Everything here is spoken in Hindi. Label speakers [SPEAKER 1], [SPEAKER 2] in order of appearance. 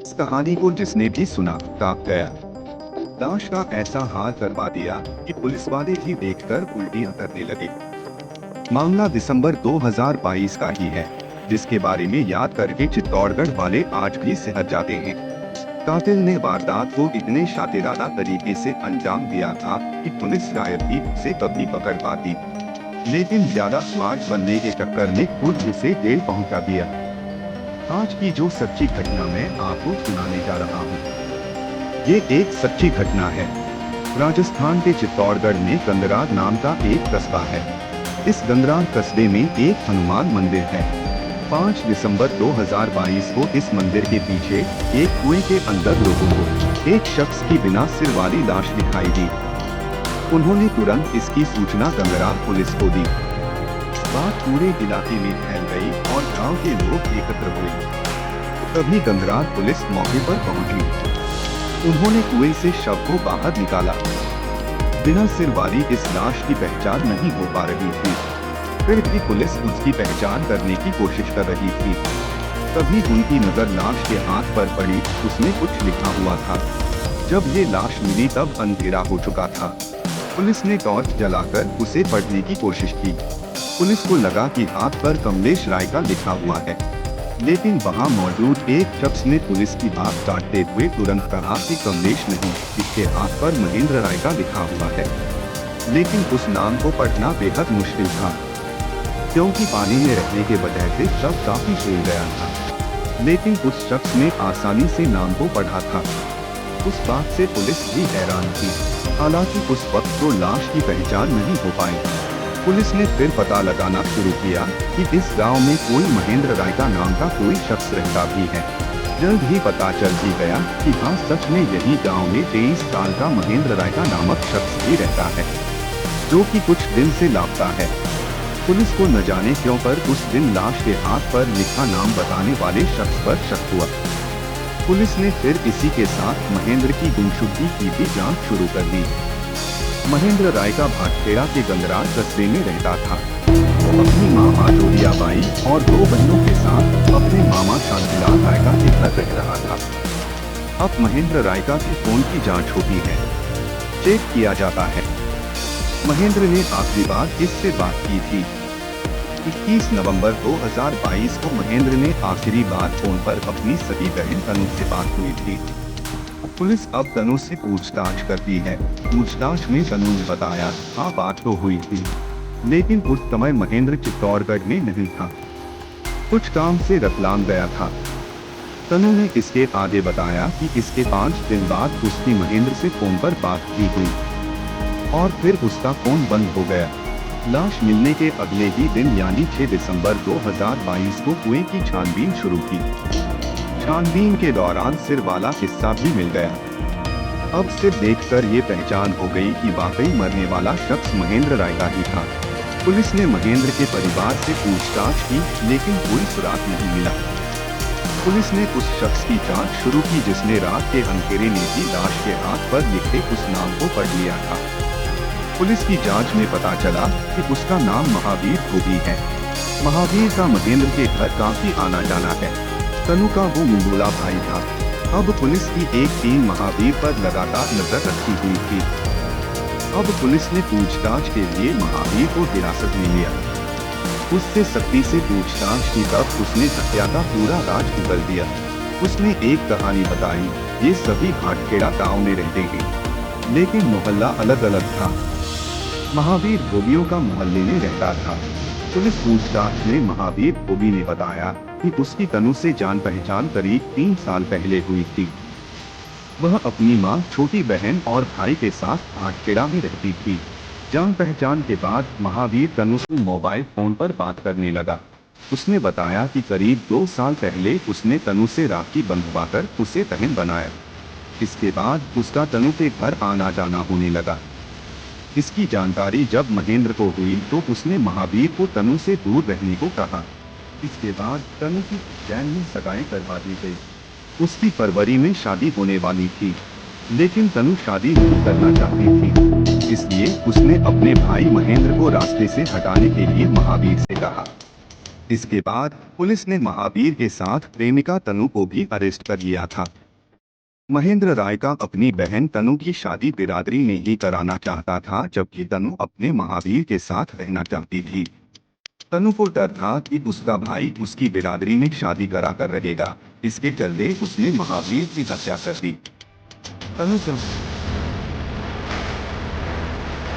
[SPEAKER 1] इस कहानी को जिसने भी सुना कांप गया। लाश का ऐसा हाल करवा दिया कि पुलिस वाले भी देखकर उल्टियां करने लगे। मामला दिसंबर 2022 का ही है, जिसके बारे में याद करके चित्तौड़गढ़ वाले आज भी सहज जाते हैं। कातिल ने वारदात को इतने शातिराना तरीके से अंजाम दिया था कि पुलिस शायद ही उसे कभी पकड़ पाती, लेकिन ज्यादा स्मार्ट बनने के चक्कर में खुद उसे जेल पहुंचा दिया। आज की जो सच्ची घटना मैं आपको सुनाने जा रहा हूँ, ये एक सच्ची घटना है। राजस्थान के चित्तौड़गढ़ में गंगरार नाम का एक कस्बा है। इस गंगरार कस्बे में एक हनुमान मंदिर है। 5 दिसंबर 2022 को इस मंदिर के पीछे एक कुएं के अंदर लोगों को एक शख्स की बिना सिर वाली लाश दिखाई दी। उन्होंने तुरंत इसकी सूचना गंगरार पुलिस को दी। बात पूरे इलाके में फैल गई और गांव के लोग एकत्र हुए। तभी गंगरार पुलिस मौके पर पहुंची। उन्होंने कुएं से शव को बाहर निकाला। बिना सिर वाली इस लाश की पहचान नहीं हो पा रही थी, फिर भी पुलिस उसकी पहचान करने की कोशिश कर रही थी। तभी उनकी नजर लाश के हाथ पर पड़ी, उसमें कुछ लिखा हुआ था। जब ये लाश मिली तब अंधेरा हो चुका था। पुलिस ने टॉर्च जलाकर उसे पढ़ने की कोशिश की। पुलिस को लगा कि हाथ पर कमलेश राय का लिखा हुआ है, लेकिन वहां मौजूद एक शख्स ने पुलिस की बात काटते हुए तुरंत कहा कि कमलेश नहीं, इसके हाथ पर महेंद्र राय का लिखा हुआ है। लेकिन उस नाम को पढ़ना बेहद मुश्किल था, क्योंकि पानी में रहने के वजह से शव काफी फैल गया था। लेकिन उस शख्स ने आसानी से नाम को पढ़ा था। उस बात से पुलिस भी हैरान थी। हालांकि उस वक्त तो लाश की पहचान नहीं हो पाई। पुलिस ने फिर पता लगाना शुरू किया कि इस गांव में कोई महेंद्र राय का नाम का कोई शख्स रहता भी है। जल्द ही पता चल ही गया कि हाँ, सच में यही गांव में 23 साल का महेंद्र राय का नामक शख्स भी रहता है, जो कि कुछ दिन से लापता है। पुलिस को न जाने क्यों पर उस दिन लाश के हाथ पर लिखा नाम बताने वाले शख्स पर शक हुआ। पुलिस ने फिर इसी के साथ महेंद्र की गुमशुदगी की भी जांच शुरू कर दी। महेंद्र राय का भाटखेड़ा के गंगरार कस्बे में रहता था। वो अपनी मां आजोरिया बाई और 2 बहनों के साथ अपने मामा शांतिलाल राय का के घर रह रहा था। अब महेंद्र राय का फोन की जांच होती है, चेक किया जाता है। महेंद्र ने आखिरी बार किससे बात की थी? 21 नवंबर 2022 को महेंद्र ने आखिरी बार फोन पर अपनी सगी बहन तनु से बात हुई थी। पुलिस अब तनु से पूछताछ करती है। पूछताछ में तनु ने बताया, हाँ बात तो हुई थी, लेकिन उस समय महेंद्र चित्तौड़गढ़ में नहीं था, कुछ काम से रतलाम गया था। तनु ने इसके आगे बताया कि इसके 5 दिन बाद उसकी महेंद्र से फोन पर बात की हुई और फिर उसका फोन बंद हो गया। लाश मिलने के अगले ही दिन यानी 6 दिसंबर 2022 को कुएं की छानबीन शुरू की। छानबीन के दौरान सिर वाला हिस्सा भी मिल गया। अब सिर देखकर ये पहचान हो गई कि वाकई मरने वाला शख्स महेंद्र राय का ही था। पुलिस ने महेंद्र के परिवार से पूछताछ की, लेकिन कोई सुराग नहीं मिला। पुलिस ने उस शख्स की जांच शुरू की जिसने रात के अंधेरे में भी लाश के हाथ पर लिखे उस नाम को पढ़ लिया था। पुलिस की जांच में पता चला कि उसका नाम महावीर धोबी है। महावीर का महेंद्र के घर काफी आना जाना है। तनु का वो मुंडोला भाई था। अब पुलिस की एक टीम महावीर पर लगातार नजर रखी हुई थी। अब पुलिस ने पूछताछ के लिए महावीर को हिरासत में लिया। उससे सख्ती से पूछताछ की, तब उसने हत्या का पूरा राज उगल दिया। उसने एक कहानी बताई, ये सभी भाटखेड़ा गांव में रहते हैं, लेकिन मोहल्ला अलग अलग था। महावीर धोबियों का मोहल्ले में रहता था। पुलिस पूछताछ में महावीर धोबी ने बताया कि उसकी तनु से जान पहचान करीब 3 साल पहले हुई थी। वह अपनी मां, छोटी बहन और भाई के साथ भाटखेड़ा में रहती थी। जान पहचान के बाद महावीर तनु से मोबाइल फोन पर बात करने लगा। उसने बताया कि करीब 2 साल पहले उसने तनु से राखी बंधवाकर उसे बहन बनाया। इसके बाद उसका तनु के घर आना जाना होने लगा। इसकी जानकारी जब महेंद्र को हुई तो उसने महावीर को तनु से दूर रहने को कहा। इसके बाद तनु की उज्जैन में सगाई करवा दी गई। उसकी फरवरी में शादी होने वाली थी, लेकिन तनु शादी नहीं करना चाहती थी। इसलिए उसने अपने भाई महेंद्र को रास्ते से हटाने के लिए महावीर से कहा। इसके बाद पुलिस ने महावीर के साथ प्रेमिका तनु को भी अरेस्ट कर लिया था। महेंद्र राय का अपनी बहन तनु की शादी बिरादरी में ही कराना चाहता था, जबकि तनु अपने महावीर के साथ रहना चाहती थी। तनु को डर था कि उसका भाई उसकी बिरादरी में शादी करा कर रहेगा। इसके चलते उसने महावीर की हत्या कर दी। तनु